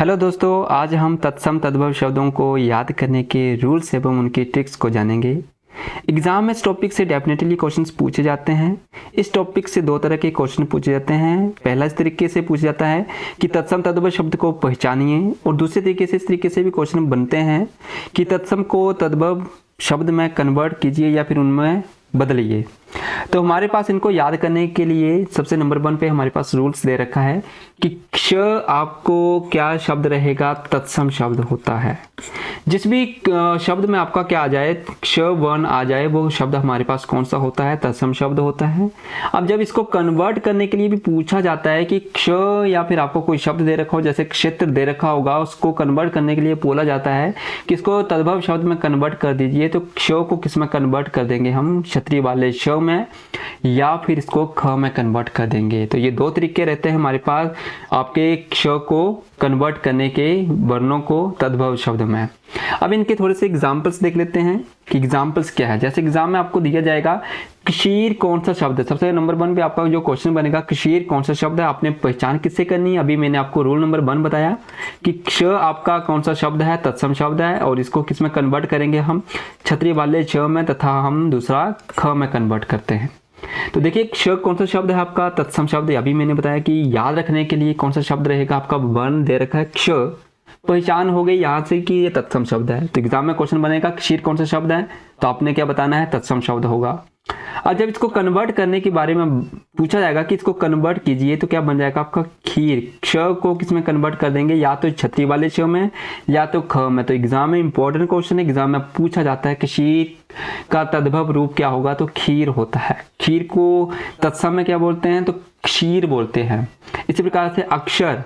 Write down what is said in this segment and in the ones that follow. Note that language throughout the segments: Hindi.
हेलो दोस्तों, आज हम तत्सम तद्भव शब्दों को याद करने के रूल्स एवं उनकी ट्रिक्स को जानेंगे। एग्जाम में इस टॉपिक से डेफिनेटली क्वेश्चंस पूछे जाते हैं। इस टॉपिक से दो तरह के क्वेश्चन पूछे जाते हैं। पहला इस तरीके से पूछा जाता है कि तत्सम तद्भव शब्द को पहचानिए, और दूसरे तरीके से इस तरीके से भी क्वेश्चन बनते हैं कि तत्सम को तद्भव शब्द में कन्वर्ट कीजिए या फिर उनमें बदलिए। तो हमारे पास इनको याद करने के लिए सबसे नंबर 1 पे हमारे पास रूल्स दे रखा है कि क्ष आपको क्या शब्द रहेगा, तत्सम शब्द होता है। जिस भी शब्द में आपका क्या आ जाए, क्ष वर्ण आ जाए, वो शब्द हमारे पास कौन सा होता है, तत्सम शब्द होता है। अब जब इसको कन्वर्ट करने के लिए भी पूछा जाता है कि क्ष या फिर आपको कोई शब्द दे रखा हो, जैसे क्षेत्र दे रखा होगा, उसको कन्वर्ट करने के लिए बोला जाता है कि इसको तद्भव शब्द में कन्वर्ट कर दीजिए। तो क्ष को किस में कन्वर्ट कर देंगे हम, क्षत्रिय वाले श में, या फिर इसको ख में कन्वर्ट कर देंगे। तो ये दो तरीके रहते हैं हमारे पास आपके क्ष को कन्वर्ट करने के वर्णों को तद्भव शब्द में। अब इनके थोड़े से एग्जाम्पल्स देख लेते हैं कि एग्जाम्पल्स क्या है। जैसे एग्जाम में आपको दिया जाएगा क्षीर कौन सा शब्द है। सबसे नंबर 1 पे आपका जो क्वेश्चन बनेगा क्षीर कौन सा शब्द है, आपने पहचान किससे करनी है। अभी मैंने आपको रूल नंबर 1 बताया कि क्ष आपका कौन सा शब्द है, तत्सम शब्द है, और इसको किस में कन्वर्ट करेंगे हम, क्षत्रिय वाले च में, तथा हम दूसरा ख में कन्वर्ट करते हैं। तो देखिए क्ष कौन सा शब्द है आपका, तत्सम शब्द। अभी मैंने बताया कि याद रखने के लिए कौन सा शब्द रहेगा, आपका वर्ण दे रखा है क्ष, पहचान हो गई यहाँ से कि ये तत्सम शब्द है। तो एग्जाम में क्वेश्चन बनेगा क्षीर कौन सा शब्द है, तो आपने क्या बताना है, तत्सम शब्द होगा। और जब इसको कन्वर्ट करने के बारे में पूछा जाएगा कि इसको कन्वर्ट कीजिए, तो क्या बन जाएगा आपका खीर। क्ष को किस में कन्वर्ट कर देंगे, या तो क्षत्रिय वाले श में या तो ख में। तो एग्जाम में इंपॉर्टेंट क्वेश्चन है, एग्जाम में पूछा जाता है कि क्षीर का तद्भव रूप क्या होगा, तो खीर होता है। खीर को तत्सम में क्या बोलते हैं, तो क्षीर बोलते हैं। इसी प्रकार से अक्षर,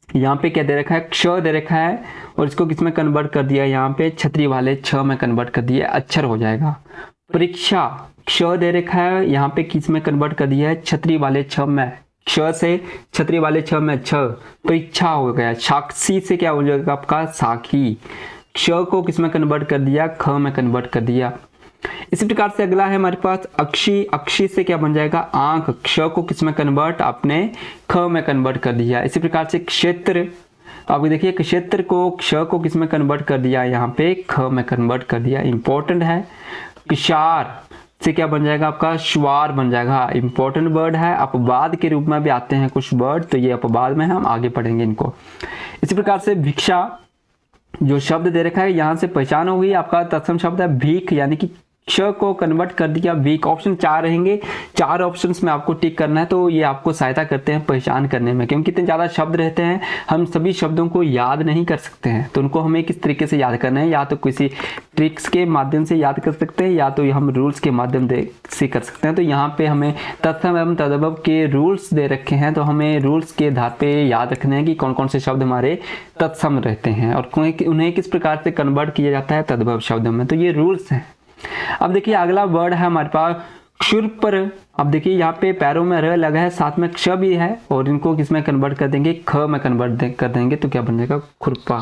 यहाँ पे क्या दे रखा है, क्ष दे रखा है, और इसको किस में कन्वर्ट कर दिया, यहाँ पे क्षत्रिय वाले छ में कन्वर्ट कर दिया, अक्षर हो जाएगा। परीक्षा, क्ष दे रखा है, यहाँ पे किस में कन्वर्ट कर दिया है, क्षत्रिय वाले छ में, क्ष से क्षत्रिय वाले छ में छ, परीक्षा हो गया। साक्षी से क्या हो जाएगा आपका, साखी। क्ष को किस में कन्वर्ट कर दिया, ख में कन्वर्ट कर दिया। इसी प्रकार से अगला है हमारे पास अक्षी। अक्षी से क्या बन जाएगा, आंख। क्ष को किस में कन्वर्ट, आपने ख में कन्वर्ट कर दिया। इसी प्रकार से क्षेत्र, अब देखिए क्षेत्र को क्ष को किस में कन्वर्ट कर दिया, यहाँ पे ख में कन्वर्ट कर दिया, इंपॉर्टेंट है। किशार से क्या बन जाएगा आपका, श्वार बन जाएगा, इंपॉर्टेंट वर्ड है। अपवाद के रूप में भी आते हैं कुछ वर्ड, तो ये अपवाद में हम आगे पढ़ेंगे इनको। इसी प्रकार से भिक्षा, जो शब्द दे रखा है, यहाँ से पहचान हो गई, आपका तत्सम शब्द है भीख, यानी कि क्ष को कन्वर्ट कर दिया भीख। ऑप्शन 4 रहेंगे, 4 ऑप्शंस में आपको टिक करना है, तो ये आपको सहायता करते हैं पहचान करने में, क्योंकि इतने ज़्यादा शब्द रहते हैं, हम सभी शब्दों को याद नहीं कर सकते हैं। तो उनको हमें किस तरीके से याद करना है, या तो किसी ट्रिक्स के माध्यम से याद कर सकते हैं, या तो हम रूल्स के माध्यम से कर सकते हैं। तो यहाँ पे हमें तत्सम एवं तद्भव के रूल्स दे रखे हैं, तो हमें रूल्स के आधार पे याद रखने हैं कि कौन कौन से शब्द हमारे तत्सम रहते हैं और उन्हें किस प्रकार से कन्वर्ट किया जाता है तद्भव शब्दों में। तो ये रूल्स हैं। अब देखिए अगला वर्ड है हमारे पास क्षुरपर। अब देखिए यहाँ पे पैरों में र लगा है, साथ में क्ष भी है, और इनको किस में कन्वर्ट कर देंगे, ख में कन्वर्ट कर देंगे, तो क्या बन जाएगा, खुरपा।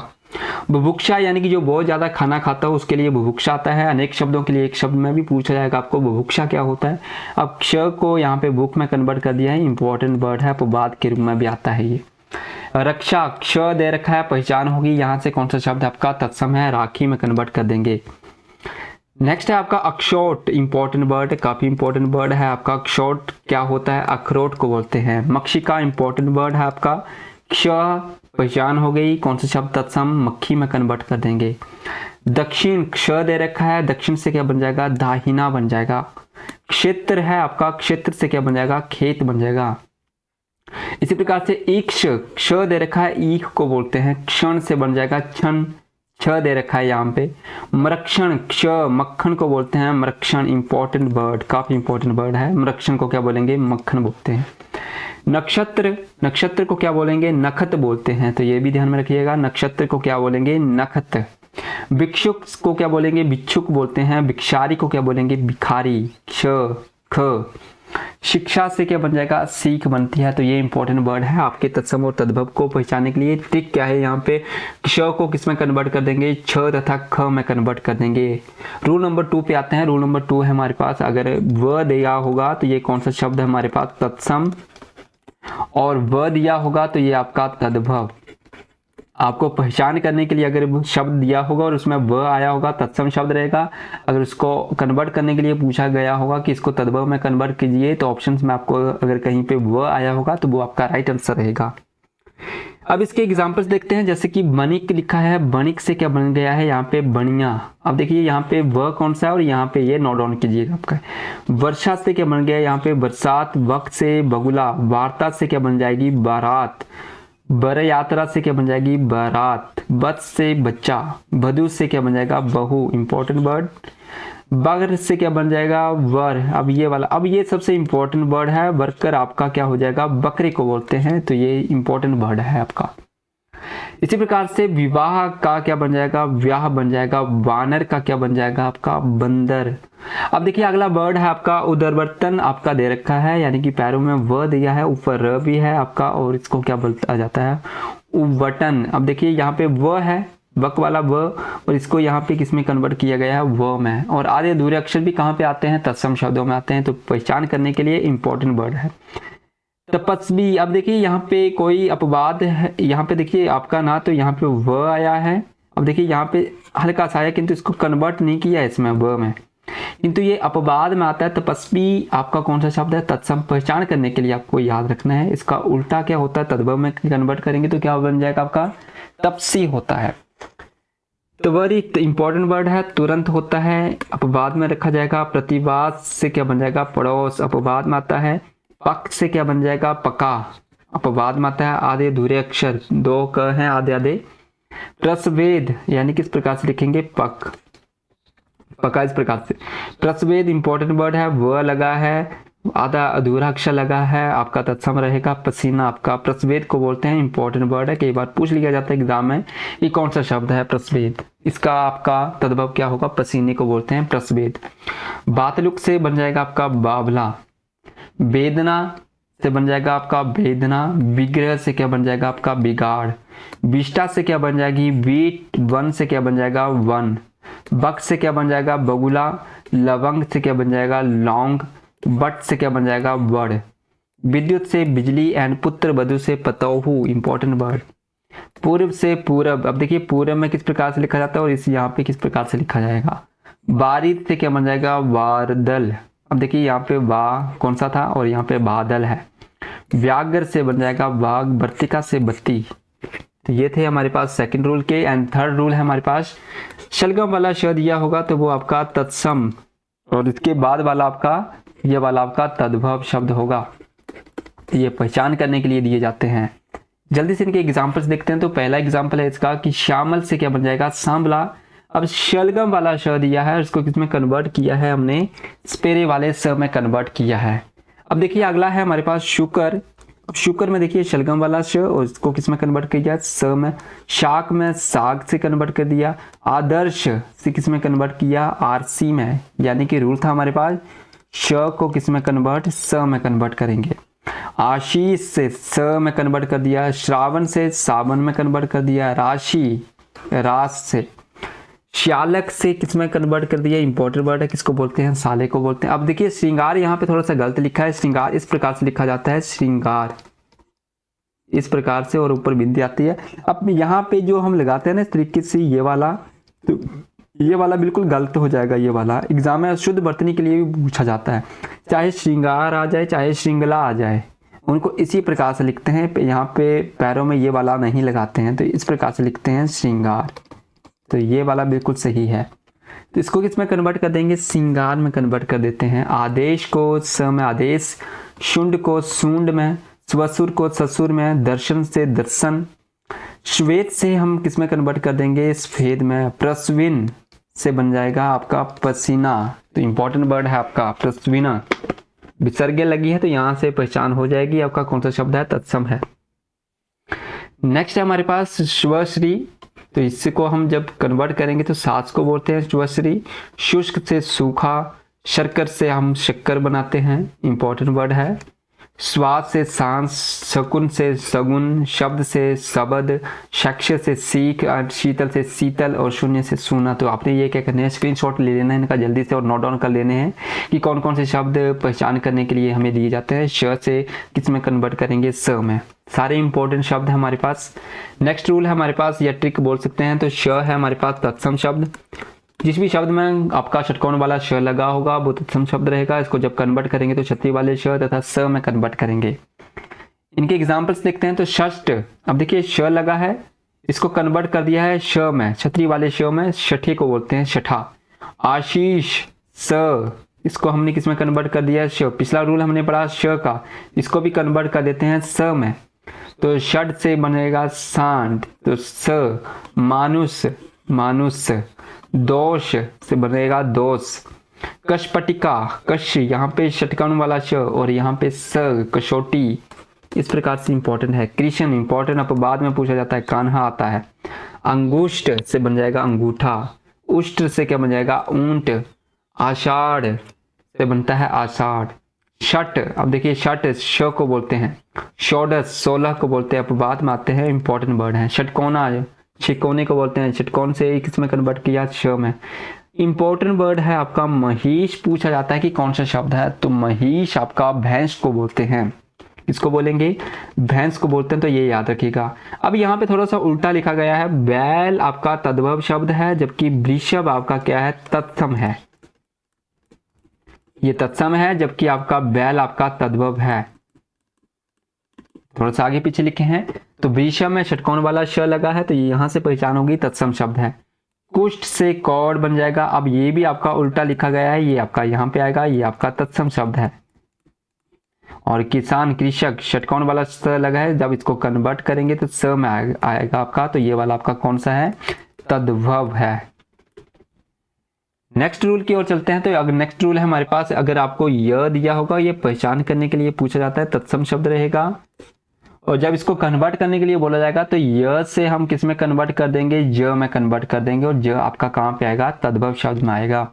बुभुक्षा, यानी कि जो बहुत ज्यादा खाना खाता हो उसके लिए बुभुक्षा आता है। अनेक शब्दों के लिए एक शब्द में भी पूछा जाएगा आपको बुभुक्षा क्या होता है। अब क्ष को यहाँ पे भूख में कन्वर्ट कर दिया है, इंपॉर्टेंट वर्ड है, अपवाद के रूप में भी आता है ये। रक्षा, क्ष दे रखा है, पहचान होगी, यहाँ से कौन सा शब्द आपका तत्सम है, राखी में कन्वर्ट कर देंगे। नेक्स्ट है आपका अक्षोट, इंपॉर्टेंट वर्ड, काफी इंपॉर्टेंट वर्ड है आपका। अक्षोट क्या होता है, अखरोट को बोलते हैं। मक्षिका, इंपॉर्टेंट वर्ड है आपका। क्ष पहचान हो गई, कौन सा शब्द तत्सम, मक्खी में कन्वर्ट कर देंगे। दक्षिण, क्ष दे रखा है, दक्षिण से क्या बन जाएगा, दाहिना बन जाएगा। क्षेत्र है आपका, क्षेत्र से क्या बन जाएगा, खेत बन जाएगा। इसी प्रकार से ईक्ष, क्ष दे रखा है, ईख को बोलते हैं, क्षण से बन जाएगा क्षण, छ दे रखा है यहाँ पे। मरक्षण, क्ष मक्खन को बोलते हैं, मरक्षण इंपॉर्टेंट वर्ड, काफी इंपॉर्टेंट वर्ड है। मरक्षण को क्या बोलेंगे, मक्खन बोलते हैं। नक्षत्र, नक्षत्र को क्या बोलेंगे, नखत बोलते हैं, तो ये भी ध्यान में रखिएगा, नक्षत्र को क्या बोलेंगे, नखत। भिक्षुक को क्या बोलेंगे, भिक्षुक बोलते हैं। भिक्षारी को क्या बोलेंगे, भिखारी, क्ष ख। शिक्षा से क्या बन जाएगा, सीख बनती है, तो ये इंपॉर्टेंट वर्ड है आपके तत्सम और तद्भव को पहचानने के लिए। ट्रिक क्या है, यहाँ पे क्ष को किस में कन्वर्ट कर देंगे, छ तथा ख में कन्वर्ट कर देंगे। रूल नंबर 2 पे आते हैं। रूल नंबर 2 है हमारे पास, अगर व दिया होगा तो ये कौन सा शब्द है हमारे पास, तत्सम, और व दिया होगा तो ये आपका तद्भव। आपको पहचान करने के लिए अगर शब्द दिया होगा और उसमें व आया होगा तत्सम शब्द रहेगा। अगर उसको कन्वर्ट करने के लिए पूछा गया होगा कि इसको तद्भव में कन्वर्ट कीजिए तो ऑप्शंस में आपको अगर कहीं पे व आया होगा तो वो आपका राइट आंसर रहेगा। अब इसके एग्जांपल्स देखते हैं, जैसे कि बणिक लिखा है, बणिक से क्या बन गया है यहाँ पे बनिया। अब देखिए यहाँ पे व कौन सा है और यहाँ पे ये नोट डाउन कीजिएगा आपका। वर्षा से क्या बन गया यहाँ पे बरसात, वक्त से बगुला, वार्ता से क्या बन जाएगी बारात, बर यात्रा से क्या बन जाएगी बारात, बच से बच्चा, बधु से क्या बन जाएगा बहू, इंपॉर्टेंट वर्ड। बगर से क्या बन जाएगा वर। अब ये वाला, अब ये सबसे इंपॉर्टेंट वर्ड है, वर्कर आपका क्या हो जाएगा बकरे को बोलते हैं, तो ये इंपॉर्टेंट वर्ड है आपका। इसी प्रकार से विवाह का क्या बन जाएगा व्याह बन जाएगा, वानर का क्या बन जाएगा आपका बंदर। अब देखिए अगला वर्ड है आपका उदरवर्तन, आपका दे रखा है यानी कि पैरों में व दिया है, ऊपर र भी है आपका, और इसको क्या बोलता जाता है उवटन। अब देखिए यहाँ पे व है, वक वाला व, और इसको यहाँ पे किसमें कन्वर्ट किया गया है व में। और आधे अधूरे अक्षर भी कहाँ पे आते हैं तत्सम शब्दों में आते हैं, तो पहचान करने के लिए इंपॉर्टेंट वर्ड है। तपस्वी, अब देखिए यहाँ पे कोई अपवाद है, यहाँ पे देखिए आपका ना तो यहाँ पे व आया है, अब देखिए यहाँ पे हल्का सा आया किंतु इसको कन्वर्ट नहीं किया इसमें व में, किंतु ये अपवाद में आता है। तपस्वी आपका कौन सा शब्द है तत्सम, पहचान करने के लिए आपको याद रखना है। इसका उल्टा क्या होता है तद्भव में कन्वर्ट करेंगे तो क्या बन जाएगा आपका तपसी होता है। तो वेरी इंपॉर्टेंट वर्ड है, तुरंत होता है, अपवाद में रखा जाएगा। प्रतिवाद से क्या बन जाएगा पड़ोस, अपवाद में आता है। पक से क्या बन जाएगा पका, अपवाद में आता है। आधे अधूरे अक्षर दो क हैं आधे आधे। प्रसवेद यानी किस प्रकार से लिखेंगे पक, पका इस प्रकार से। प्रसवेद इंपॉर्टेंट वर्ड है, व लगा है, आधा अधूरा अक्षर लगा है, आपका तत्सम रहेगा। पसीना आपका प्रसवेद को बोलते हैं, इंपॉर्टेंट वर्ड है, कई बार पूछ लिया जाता है एग्जाम में ये कौन सा शब्द है प्रसवेद, इसका आपका तद्भव क्या होगा पसीने को बोलते हैं प्रसवेद। बातलुक से बन जाएगा आपका बावला। वेदना से बन जाएगा आपका वेदना। विग्रह से क्या बन जाएगा आपका बिगाड़। विष्टा से क्या बन जाएगी वीट। वन से क्या बन जाएगा वन। बक से क्या बन जाएगा बगुला। लवंग से क्या बन जाएगा लौंग। बट से क्या बन जाएगा वड़। विद्युत से बिजली एंड पुत्र वधु से पतोहू, इंपॉर्टेंट वर्ड। पूर्व से पूरब, अब देखिए पूरब में किस प्रकार से लिखा जाता है और इस यहाँ पे किस प्रकार से लिखा जाएगा। बारिश से क्या बन जाएगा वारदल, अब देखिए यहाँ पे वा कौन सा था और यहाँ पे बादल है। व्याघ्र से बन जाएगा वाघ। वर्तिका से बत्ती। तो ये थे हमारे पास सेकंड रूल के। एंड थर्ड रूल है हमारे पास शलगम वाला श दिया होगा तो वो आपका तत्सम, और इसके बाद वाला आपका ये वाला आपका तद्भव शब्द होगा। ये पहचान करने के लिए दिए जाते हैं। जल्दी से इनके एग्जाम्पल्स देखते हैं। तो पहला एग्जाम्पल है इसका कि श्यामल से क्या बन जाएगा सांवला। अब शलगम वाला श दिया है, इसको किसमें कन्वर्ट किया है हमने स्पेरे वाले स में कन्वर्ट किया है। अब देखिए अगला है हमारे पास शुकर। अब शुकर में देखिए शलगम वाला श और इसको किसमें कन्वर्ट किया स में। शाक में साग से कन्वर्ट कर दिया। आदर्श से किसमें कन्वर्ट किया आरसी में, यानी कि रूल था हमारे पास श को किसमें कन्वर्ट स में कन्वर्ट करेंगे। आशीष से स में कन्वर्ट कर दिया। श्रावण से सावन में कन्वर्ट कर दिया। राशि रास से। श्यालक से किसमें कन्वर्ट कर दिया, इंपॉर्टेंट वर्ड है, किसको बोलते हैं साले को बोलते हैं। अब देखिए श्रृंगार यहाँ पे थोड़ा सा गलत लिखा है। श्रृंगार इस प्रकार से लिखा जाता है श्रृंगार इस प्रकार से, और ऊपर बिंदी आती है। अब यहाँ पे जो हम लगाते हैं ना इस तरीके से ये वाला, तो ये वाला बिल्कुल गलत हो जाएगा। ये वाला एग्जाम में शुद्ध वर्तनी के लिए भी पूछा जाता है, चाहे श्रृंगार आ जाए चाहे श्रृंगला आ जाए, उनको इसी प्रकार से लिखते हैं। यहाँ पे पैरों में ये वाला नहीं लगाते हैं, तो इस प्रकार से लिखते हैं श्रृंगार। तो ये वाला बिल्कुल सही है। तो इसको किस में कन्वर्ट कर देंगे श्रृंगार में कन्वर्ट कर देते हैं। आदेश को स में आदेश। शुंड को सूंड में। स्वसुर को ससुर में। दर्शन से दर्शन। श्वेत से हम किस में कन्वर्ट कर देंगे सफेद में। प्रस्विन से बन जाएगा आपका पसीना। तो इंपॉर्टेंट वर्ड है आपका प्रस्विना। विसर्गे लगी है तो यहाँ से पहचान हो जाएगी आपका कौन सा शब्द है तत्सम है। नेक्स्ट है हमारे पास श्वश्री। तो इसको हम जब कन्वर्ट करेंगे तो सास को बोलते हैं श्वश्री। शुष्क से सूखा। शक्कर से हम शक्कर बनाते हैं, इंपॉर्टेंट वर्ड है। श्वास से सांस, शकुन से सगुन, शब्द से शब्द, शक्ष से सीख, शीतल से शीतल और शून्य से सुना। तो आपने ये क्या करना है, स्क्रीनशॉट ले लेना है इनका जल्दी से और नोट डाउन कर लेने हैं कि कौन कौन से शब्द पहचान करने के लिए हमें दिए जाते हैं। श से किस में कन्वर्ट करेंगे, स में। सारे इंपॉर्टेंट शब्द है हमारे पास। नेक्स्ट रूल है हमारे पास, या ट्रिक बोल सकते हैं। तो श है हमारे पास तत्सम शब्द। जिस भी शब्द में आपका षटकोण वाला श लगा होगा वो तत्सम शब्द रहेगा। इसको जब कन्वर्ट करेंगे तो छतरी वाले श तथा स में कन्वर्ट करेंगे। इनके एग्जांपल्स देखते हैं। तो षष्ठ, अब देखिए श लगा है, इसको कन्वर्ट कर दिया है श में, छतरी वाले श में, छठे को बोलते हैं छठा। आशीष, स, इसको हमने किस में कन्वर्ट कर दिया है, श। पिछला रूल हमने पढ़ा श का, इसको भी कन्वर्ट कर देते हैं स में। तो षड से बनेगा सांड, तो स। मानुष, मानुष। दोष से बनेगा दोष। कशपटिका, कश, यहाँ पे षटकोण वाला श और यहाँ पे स, कशोटी। इस प्रकार से इंपॉर्टेंट है। कृष्ण इंपॉर्टेंट, अब बाद में पूछा जाता है, कान्हा आता है। अंगुष्ठ से बन जाएगा अंगूठा। उष्ट्र से क्या बन जाएगा, ऊंट। आषाढ़ से बनता है आषाढ़। षट, अब देखिए षट श को बोलते हैं। षोडश 16 को बोलते हैं। अब बाद में आते हैं, इंपॉर्टेंट वर्ड है। षटकोना, छिकोने को बोलते हैं। षटकोण से किस में कन्वर्ट किया, श में। इंपॉर्टेंट वर्ड है आपका महिष। पूछा जाता है कि कौन सा शब्द है, तो महिष आपका भैंस को बोलते हैं। किसको बोलेंगे, भैंस को बोलते हैं, तो ये याद रखिएगा। अब यहाँ पे थोड़ा सा उल्टा लिखा गया है। बैल आपका तद्भव शब्द है, जबकि वृषभ आपका क्या है, तत्सम है। ये तत्सम है, जबकि आपका बैल आपका तद्भव है। थोड़ा सा आगे पीछे लिखे हैं। तो वृषभ में षटकोण वाला श लगा है, तो ये यहां से पहचान होगी, तत्सम शब्द है। कुष्ठ से कौड़ बन जाएगा। अब ये भी आपका उल्टा लिखा गया है, ये आपका यहाँ पे आएगा, ये आपका तत्सम शब्द है। और किसान, कृषक, षटकोण वाला स लगा है, जब इसको कन्वर्ट करेंगे तो स में आएगा आपका, तो ये वाला आपका कौन सा है, तद्भव है। नेक्स्ट रूल की ओर चलते हैं। तो अगर नेक्स्ट रूल है हमारे पास, अगर आपको य दिया होगा, ये पहचान करने के लिए पूछा जाता है, तत्सम शब्द रहेगा। और जब इसको कन्वर्ट करने के लिए बोला जाएगा तो य से हम किस में कन्वर्ट कर देंगे, ज में कन्वर्ट कर देंगे, और ज आपका कहाँ पे आएगा, तद्भव शब्द में आएगा।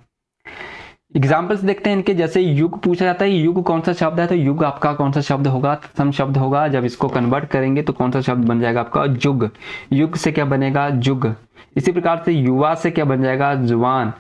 एग्जाम्पल्स देखते हैं इनके। जैसे युग पूछा जाता है, युग कौन सा शब्द है, तो युग आपका कौन सा शब्द होगा, तत्सम शब्द होगा। जब इसको कन्वर्ट करेंगे तो कौन सा शब्द बन जाएगा आपका, जुग। युग से क्या बनेगा, जुग। इसी प्रकार से युवा से क्या बन जाएगा, जुवान।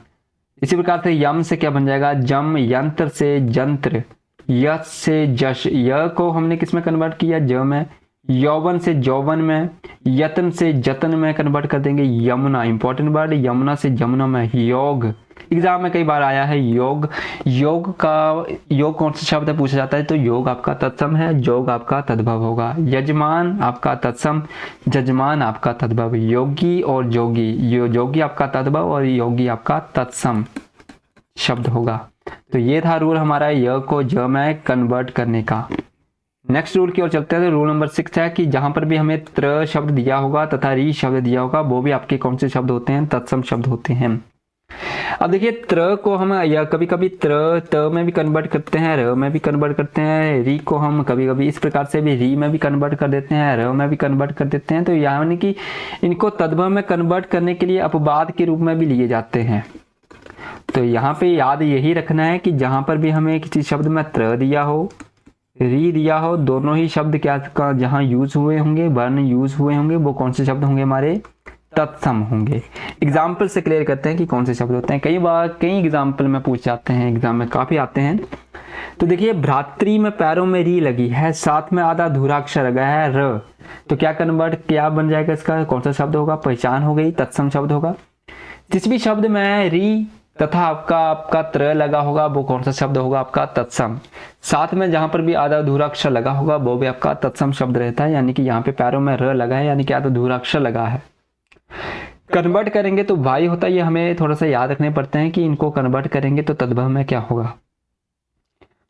इसी प्रकार से यम से क्या बन जाएगा, जम। यंत्र से जंत्र। यश से जश, य को हमने किस में कन्वर्ट किया, ज में। यौवन से जौवन में। यत्न से जतन में कन्वर्ट कर देंगे, यमुना। इंपॉर्टेंट वर्ड, यमुना से जमुना में। योग, एग्जाम में कई बार आया है योग। योग कौन सा शब्द है पूछा जाता है, तो योग आपका तत्सम है, योग आपका तद्भव होगा। यजमान आपका तत्सम, जजमान आपका तद्भव। योगी और जोगी, योगी आपका तद्भव और योगी आपका तत्सम शब्द होगा। तो ये था रूल हमारा य को ज में कन्वर्ट करने का। नेक्स्ट रूल की ओर चलते हैं। तो रूल नंबर 6 है कि जहां पर भी हमें त्र शब्द दिया होगा तथा री शब्द दिया होगा, वो भी आपके कौन से शब्द होते हैं, तत्सम शब्द होते हैं। अब देखिए त्र को हम या कभी कभी त में भी कन्वर्ट करते हैं, र में भी कन्वर्ट करते हैं। री को हम कभी कभी इस प्रकार से भी री में भी कन्वर्ट कर देते हैं, र में भी कन्वर्ट कर देते हैं। तो यानी कि इनको तद्भव में कन्वर्ट करने के लिए अपवाद के रूप में भी लिए जाते हैं। तो यहाँ पे याद यही रखना है कि जहां पर भी हमें किसी शब्द में त्र दिया हो, री दिया हो, दोनों ही शब्द क्या जहां यूज हुए होंगे, वर्ण यूज हुए होंगे, वो कौन से शब्द होंगे, हमारे तत्सम होंगे। एग्जाम्पल से क्लियर करते हैं कि कौन से शब्द होते हैं। कई बार कई एग्जाम्पल में पूछ जाते हैं, एग्जाम में काफी आते हैं। तो देखिए भ्रातृ में पैरों में री लगी है, साथ में आधा अधूरा अक्षर लगा है र, तो क्या बन जाएगा इसका, कौन सा शब्द होगा, पहचान हो गई, तत्सम शब्द होगा। जिस भी शब्द में री तथा आपका त्र लगा होगा वो कौन सा शब्द होगा, आपका तत्सम। साथ में जहां पर भी आधा अधूरा अक्षर लगा होगा वो भी आपका तत्सम शब्द रहता है। यानी कि यहाँ पे पैरों में र लगा है, यानी कि आधा अधूरा अक्षर लगा है। कन्वर्ट करेंगे तो वाई होता है, ये हमें थोड़ा सा याद रखने पड़ते हैं कि इनको कन्वर्ट करेंगे तो तद्भव में क्या होगा।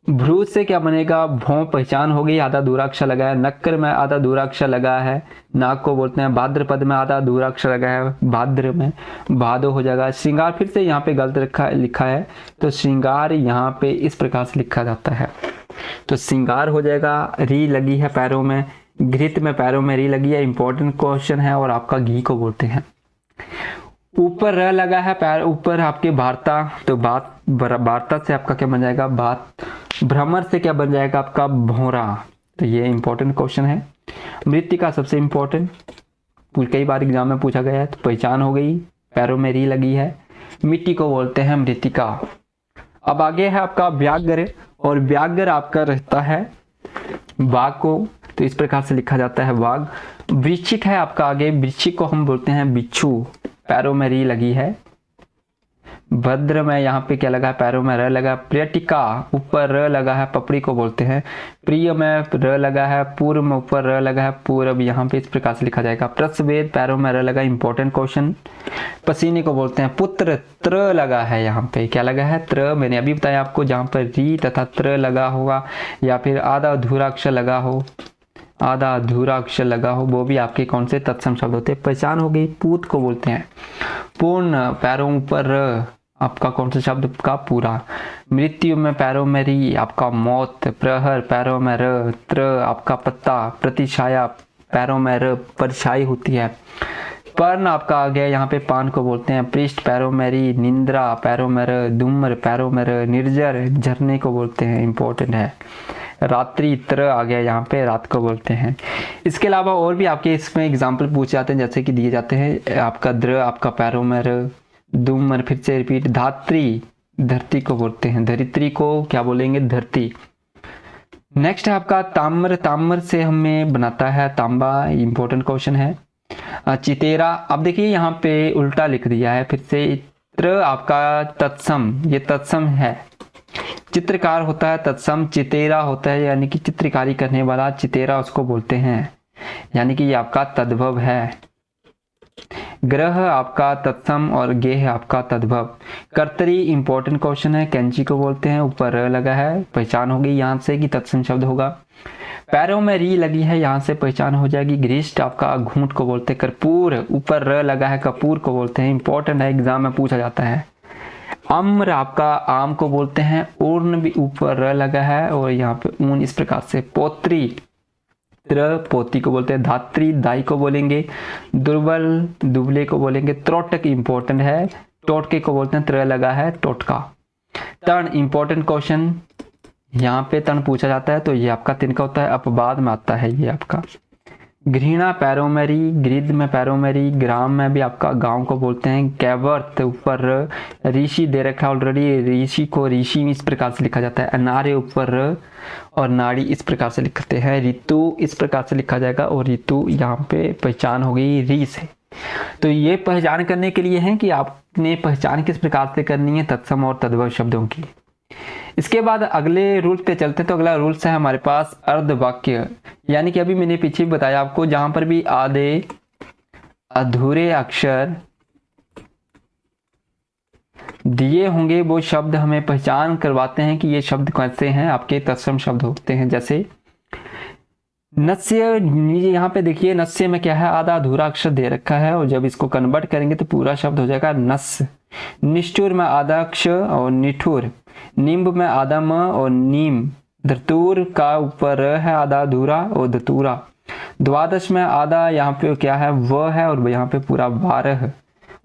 भ्रू से क्या बनेगा, भौं, पहचान हो गई, आधा अधूरा अक्षर लगा है। नक्कर में आधा अधूरा अक्षर लगा है, नाक को बोलते हैं। भाद्रपद में आधा अधूरा अक्षर लगा है, भाद्र में भादो हो जाएगा। श्रृंगार फिर से यहाँ पे गलत लिखा है, तो श्रृंगार यहाँ पे इस प्रकार से लिखा जाता है, तो श्रृंगार हो जाएगा। री लगी है पैरों में, घृत में पैरों में री लगी है, इंपॉर्टेंट क्वेश्चन है, और आपका घी को बोलते हैं। ऊपर र लगा है, पैर ऊपर आपके भारता, तो भारता से आपका क्या बन जाएगा, बात। भ्रमर से क्या बन जाएगा आपका, भौरा। तो ये इंपॉर्टेंट क्वेश्चन है। मृत्तिका सबसे इंपॉर्टेंट, कई बार एग्जाम में पूछा गया है, तो पहचान हो गई, पैरों में री लगी है, मिट्टी को बोलते हैं मृत्तिका। अब आगे है आपका व्याघ्र, और व्याघ्र आपका रहता है बाघ को, तो इस प्रकार से लिखा जाता है बाघ। वृश्चिक है आपका आगे, वृश्चिक को हम बोलते हैं बिच्छू, पैरों में री लगी है। भद्र में यहाँ पे क्या लगा है, पैरों में र लगा। पर्यटिका, ऊपर र लगा है, पपड़ी को बोलते हैं। प्रिय में र लगा है, पूर्व में ऊपर र लगा है, पूर्व यहाँ पे इस प्रकार से लिखा जाएगा। प्रसवेद, पैरों में र लगा, इंपॉर्टेंट क्वेश्चन। पसीने को बोलते हैं पुत्र, त्र लगा है, यहाँ पे क्या लगा है, त्र। मैंने अभी बताया आपको, जहाँ पर री तथा त्र लगा होगा या फिर आधा अधूरा अक्षर लगा हो, आधा अधूरा अक्षर लगा हो, वो भी आपके कौन से तत्सम शब्द होते हैं। पहचान हो गई, पूत को बोलते हैं पूर्ण, पैरों ऊपर आपका कौन सा शब्द का, पूरा। मृत्यु में पैरों में री आपका मौत। प्रहर, पैरों में र। त्र आपका पत्ता। प्रतिछाया, पैरों में र, परछाई होती है। पर्ण आपका आ गया, यहाँ पे पान को बोलते हैं। पृष्ठ, पैरों में री। निंद्रा, पैरों में र। धूम्र, पैरों में र। निर्जर, झरने को बोलते हैं, इंपॉर्टेंट है। रात्रि, त्र आ गया, यहाँ पे रात को बोलते हैं। इसके अलावा और भी आपके इसमें एग्जाम्पल पूछे जाते हैं, जैसे कि दिए जाते हैं आपका द्र, आपका पैरों में र। धूम्र, फिर से रिपीट। धात्री, धरती को बोलते हैं। धरित्री को क्या बोलेंगे, धरती। नेक्स्ट है आपका ताम्र, ताम्र से हमें बनाता है तांबा, इंपॉर्टेंट क्वेश्चन है। चितेरा, अब देखिए यहाँ पे उल्टा लिख दिया है, फिर से। त्र आपका तत्सम, ये तत्सम है। चित्रकार होता है तत्सम, चितेरा होता है यानी कि चित्रकारी करने वाला, चितेरा उसको बोलते हैं, यानी कि ये आपका तद्भव है। ग्रह आपका तत्सम और गेह आपका तद्भव। कर्तरी, इंपॉर्टेंट क्वेश्चन है, कैंची को बोलते हैं, ऊपर र लगा है, पहचान हो गई यहाँ से कि तत्सम शब्द होगा। पैरों में री लगी है, यहाँ से पहचान हो जाएगी। घृष्ट आपका घूंट को बोलते हैं। कर्पूर, ऊपर र लगा है, कपूर को बोलते हैं, इंपॉर्टेंट है, एग्जाम में पूछा जाता है। अम्र आपका आम को बोलते हैं। ऊर्ण भी ऊपर र लगा है और यहाँ पे ऊन, इस प्रकार से। पोत्री, त्र पोती को बोलते हैं। धात्री, दाई को बोलेंगे। दुर्बल, दुबले को बोलेंगे। त्रोटक इंपॉर्टेंट है, टोटके को बोलते हैं, त्र लगा है, टोटका। तण, इंपॉर्टेंट क्वेश्चन, यहाँ पे तण पूछा जाता है, तो ये आपका तिनका होता है, अपवाद में आता है ये आपका। घृणा, पैरों में री। गृद में पैरों में री। ग्राम में भी आपका गांव को बोलते हैं। कैवर्त, ऊपर र। ऋषि दे रखा है ऑलरेडी, ऋषि को ऋषि इस प्रकार से लिखा जाता है। अनार्य, ऊपर र, और नाड़ी इस प्रकार से लिखते हैं। ऋतु इस प्रकार से लिखा जाएगा, और ऋतु यहाँ पे पहचान हो गई री से। तो ये पहचान करने के लिए है कि आपने पहचान किस प्रकार से करनी है तत्सम और तद्भव शब्दों की। इसके बाद अगले रूल पे चलते हैं, तो अगला रूल्स है हमारे पास अर्धवाक्य, यानी कि अभी मैंने पीछे बताया आपको, जहां पर भी आधे अधूरे अक्षर दिए होंगे वो शब्द हमें पहचान करवाते हैं कि ये शब्द कैसे हैं, आपके तत्सम शब्द होते हैं। जैसे नस्य, यहाँ पे देखिए नस्य में क्या है, आधा अधूरा अक्षर दे रखा है, और जब इसको कन्वर्ट करेंगे तो पूरा शब्द हो जाएगा नस। निष्ठुर में आधा अक्षर और निठुर। निम्ब में आधा म और नीम। धतूर का ऊपर है, आधा अधूरा, और धतूरा। द्वादश में आधा यहाँ पे क्या है, व है, और यहाँ पे पूरा 12।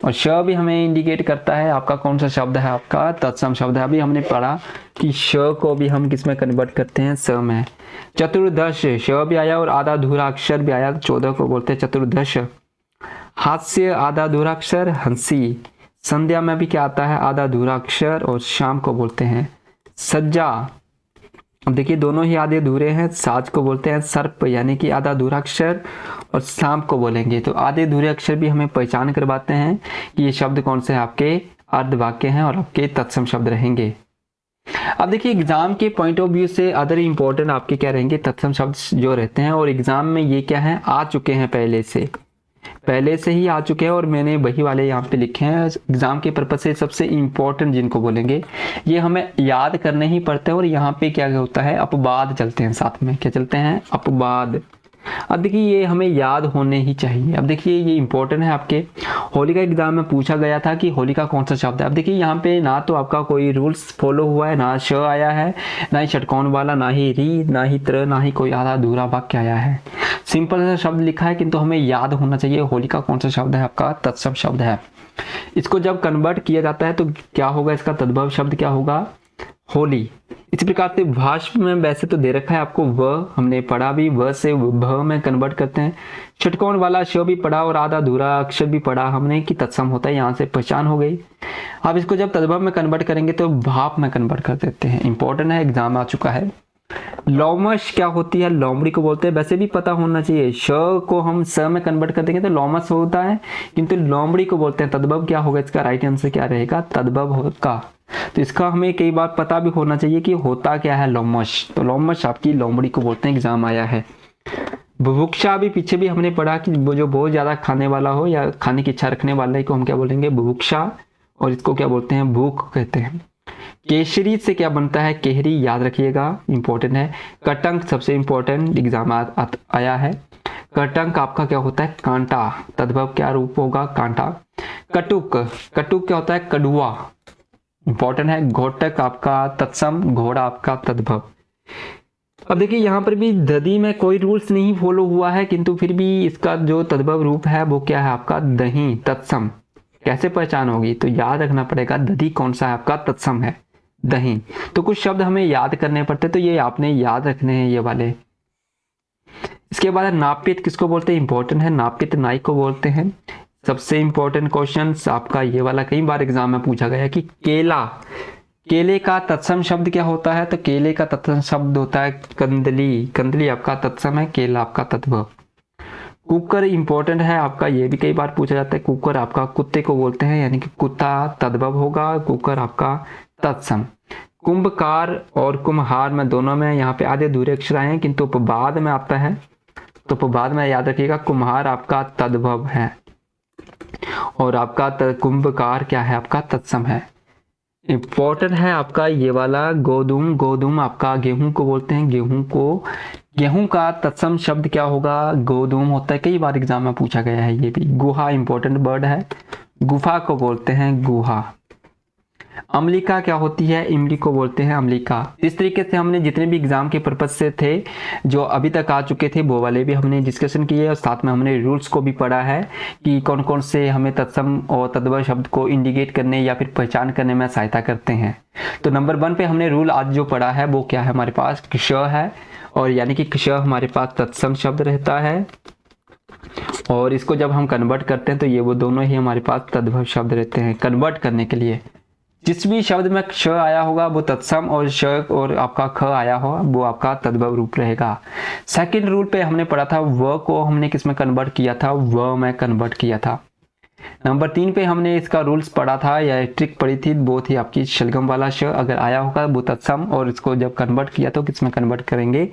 और श भी हमें इंडिकेट करता है आपका कौन सा शब्द है, आपका तत्सम शब्द है। अभी हमने पढ़ा कि श को भी हम किस में कन्वर्ट करते हैं, स में। चतुर्दश, श भी आया और आधा अधूरा अक्षर भी आया, 14 को बोलते हैं चतुर्दश। हास्य, आधा अधूरा अक्षर, हंसी। संध्या में भी क्या आता है, आधा अधूरा अक्षर, और शाम को बोलते हैं सज्जा। अब देखिए दोनों ही आधे अधूरे हैं, साज को बोलते हैं सर्प, यानी कि आधा अधूरा अक्षर, और शाम को बोलेंगे। तो आधे अधूरे अक्षर भी हमें पहचान करवाते हैं कि ये शब्द कौन से आपके अर्धवाक्य हैं और आपके तत्सम शब्द रहेंगे। अब देखिए एग्जाम के पॉइंट ऑफ व्यू से अदर इंपॉर्टेंट आपके क्या रहेंगे, तत्सम शब्द जो रहते हैं, और एग्जाम में ये क्या है, आ चुके हैं पहले से ही आ चुके हैं, और मैंने वही वाले यहाँ पे लिखे हैं एग्जाम के पर्पज से। सबसे इंपॉर्टेंट जिनको बोलेंगे ये हमें याद करने ही पड़ते हैं, और यहाँ पे क्या होता है, अपवाद चलते हैं साथ में। क्या चलते हैं, अपवाद। अब देखिए ये हमें याद होने ही चाहिए। अब देखिए ये इंपॉर्टेंट है, आपके होलिका एग्जाम में पूछा गया था कि होलिका कौन सा शब्द है। अब देखिए यहाँ पे ना तो आपका कोई रूल्स फॉलो हुआ है, ना श आया है, ना ही षटकोण वाला, ना ही री, ना ही त्र, ना ही कोई आधा अधूरा वाक्य आया है। सिंपल सा शब्द लिखा है, किंतु हमें याद होना चाहिए होलिका कौन सा शब्द है, आपका तत्सम शब्द है। इसको जब कन्वर्ट किया जाता है तो क्या होगा, इसका तद्भव शब्द क्या होगा, होली। इसी प्रकार से भाष्प में वैसे तो दे रखा है आपको व, हमने पढ़ा भी, व से भ में कन्वर्ट करते हैं। षटकोण वाला श भी पढ़ा और आधा अधूरा अक्षर भी पढ़ा हमने कि तत्सम होता है, यहाँ से पहचान हो गई। अब इसको जब तद्भव में कन्वर्ट करेंगे तो भाप में कन्वर्ट कर देते हैं। इंपॉर्टेंट है, एग्जाम आ चुका है। लोमश क्या होती है, लोमड़ी को बोलते हैं, वैसे भी पता होना चाहिए। श को हम स में कन्वर्ट कर देंगे तो लोमस होता है, किंतु लोमड़ी को बोलते हैं। तद्भव क्या होगा, इसका राइट आंसर क्या रहेगा, तद्भव होगा। तो इसका हमें कई बार पता भी होना चाहिए कि होता क्या है लोमश। तो लोमश आपकी लोमड़ी को बोलते हैं, एग्जाम आया है। बुभुक्षा भी पीछे भी हमने पढ़ा कि वो जो बहुत ज्यादा खाने वाला हो या खाने की इच्छा रखने वाले को हम क्या बोलेंगे, बुभुक्षा, और इसको क्या बोलते हैं, भूख कहते हैं। केसरी से क्या बनता है, केहरी, याद रखिएगा, इंपॉर्टेंट है। कटंक सबसे इंपॉर्टेंट, एग्जाम आया है। कटंक आपका क्या होता है, कांटा, तद्भव क्या रूप होगा, कांटा। कटुक, कटुक क्या होता है, कड़ुआ, इंपॉर्टेंट है। घोटक आपका तत्सम, घोड़ा आपका तद्भव। अब देखिए यहाँ पर भी दधी में कोई रूल्स नहीं फॉलो हुआ है, किंतु फिर भी इसका जो तद्भव रूप है वो क्या है आपका, दही, तत्सम। कैसे पहचान होगी, तो याद रखना पड़ेगा दधी कौन सा है आपका, तत्सम है, दही। तो कुछ शब्द हमें याद करने पड़ते, तो ये आपने याद रखने हैं ये वाले। इसके बाद नापित किसको बोलते हैं, इंपॉर्टेंट है, नापित नाई को बोलते हैं। सबसे इंपॉर्टेंट क्वेश्चन आपका ये वाला कई बार एग्जाम में पूछा गया है कि केला, केले का तत्सम शब्द क्या होता है, तो केले का तत्सम शब्द होता है कंदली, कंदली आपका तत्सम है, केला आपका तद्भव। कुकर इंपॉर्टेंट है आपका, ये भी कई बार पूछा जाता है। कुकर आपका कुत्ते को बोलते हैं, यानी कि कुत्ता तद्भव होगा, कुकर आपका तत्सम। कुंभकार और कुम्हार में दोनों में यहाँ पे आधे अधूरे अक्षर आए हैं, किंतु उपवाद में आता है, तो उपवाद में याद रखिएगा कुम्हार आपका तद्भव है और आपका कुंभकार क्या है आपका तत्सम है। इंपॉर्टेंट है आपका ये वाला गोधूम, गोधूम आपका गेहूं को बोलते हैं, गेहूं को, गेहूं का तत्सम शब्द क्या होगा, गोधूम होता है, कई बार एग्जाम में पूछा गया है ये भी। गुहा इंपॉर्टेंट वर्ड है, गुफा को बोलते हैं गुहा। अम्लिका क्या होती है, इमली को बोलते हैं अम्लिका। इस तरीके से हमने जितने भी एग्जाम के पर्पज से थे जो अभी तक आ चुके थे वो वाले भी हमने डिस्कशन किए और साथ में हमने रूल्स को भी पढ़ा है कि कौन कौन से हमें तत्सम और तद्भव शब्द को इंडिकेट करने या फिर पहचान करने में सहायता करते हैं। तो नंबर 1 पे हमने रूल आज जो पढ़ा है वो क्या है, हमारे पास क्ष है, और यानी कि क्ष हमारे पास तत्सम शब्द रहता है और इसको जब हम कन्वर्ट करते हैं तो ये वो दोनों ही हमारे पास तद्भव शब्द रहते हैं। कन्वर्ट करने के लिए जिस भी शब्द में क्ष आया होगा वो तत्सम और श और आपका ख आया होगा वो आपका तद्भव रूप रहेगा। सेकंड रूल पे हमने पढ़ा था व को हमने किस में कन्वर्ट किया था, व में कन्वर्ट किया था। नंबर 3 पे हमने इसका रूल्स पढ़ा था या ट्रिक पढ़ी थी, वो थी आपकी शलगम वाला श अगर आया होगा वो तत्सम और इसको जब कन्वर्ट किया तो किस में कन्वर्ट करेंगे,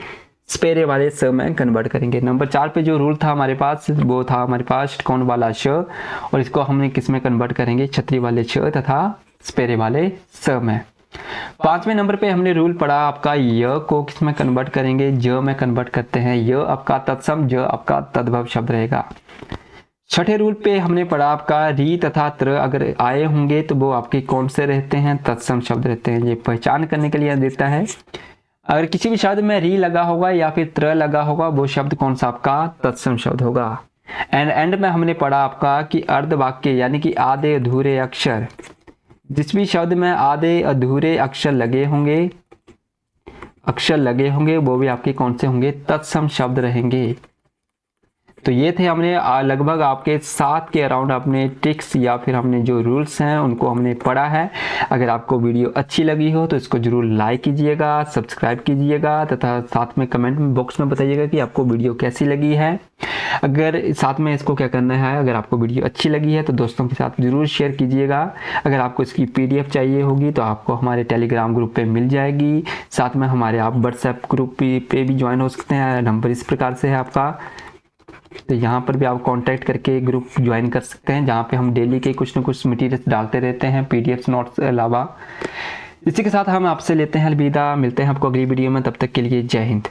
स्पेरे वाले स में कन्वर्ट करेंगे। नंबर 4 पे जो रूल था हमारे पास वो था हमारे पास षटकोण वाला श और इसको हमने किस में कन्वर्ट करेंगे, छतरी वाले श तथा स्पेरे वाले स में। 5वें नंबर पे हमने रूल पढ़ा आपका य को किस में कन्वर्ट करेंगे, ज में कन्वर्ट करते हैं, य आपका तत्सम, ज आपका तद्भव शब्द रहेगा। 6ठे रूल पे हमने पढ़ा आपका री तथा त्र अगर आए होंगे तो वो आपके कौन से रहते हैं, तत्सम शब्द रहते हैं। ये पहचान करने के लिए देता है। अगर किसी भी शब्द में री लगा होगा या फिर त्र लगा होगा वो शब्द कौन सा आपका तत्सम शब्द होगा। एंड में हमने पढ़ा आपका कि अर्ध वाक्य यानी कि आधे अधूरे अक्षर, जिस भी शब्द में आधे अधूरे अक्षर लगे होंगे वो भी आपके कौन से होंगे, तत्सम शब्द रहेंगे। तो ये थे हमने लगभग आपके 7 के अराउंड अपने ट्रिक्स या फिर हमने जो रूल्स हैं उनको हमने पढ़ा है। अगर आपको वीडियो अच्छी लगी हो तो इसको जरूर लाइक कीजिएगा, सब्सक्राइब कीजिएगा तथा साथ में कमेंट बॉक्स में बताइएगा कि आपको वीडियो कैसी लगी है। अगर साथ में इसको क्या करना है, अगर आपको वीडियो अच्छी लगी है तो दोस्तों के साथ ज़रूर शेयर कीजिएगा। अगर आपको इसकी PDF चाहिए होगी तो आपको हमारे टेलीग्राम ग्रुप पे मिल जाएगी। साथ में हमारे आप व्हाट्सएप ग्रुप पे भी ज्वाइन हो सकते हैं। नंबर इस प्रकार से है आपका, तो यहाँ पर भी आप कांटेक्ट करके ग्रुप ज्वाइन कर सकते हैं जहाँ पे हम डेली के कुछ न कुछ मटेरियल्स डालते रहते हैं, PDF नोट्स के अलावा। इसी के साथ हम आपसे लेते हैं अलविदा, मिलते हैं आपको अगली वीडियो में, तब तक के लिए जय हिंद।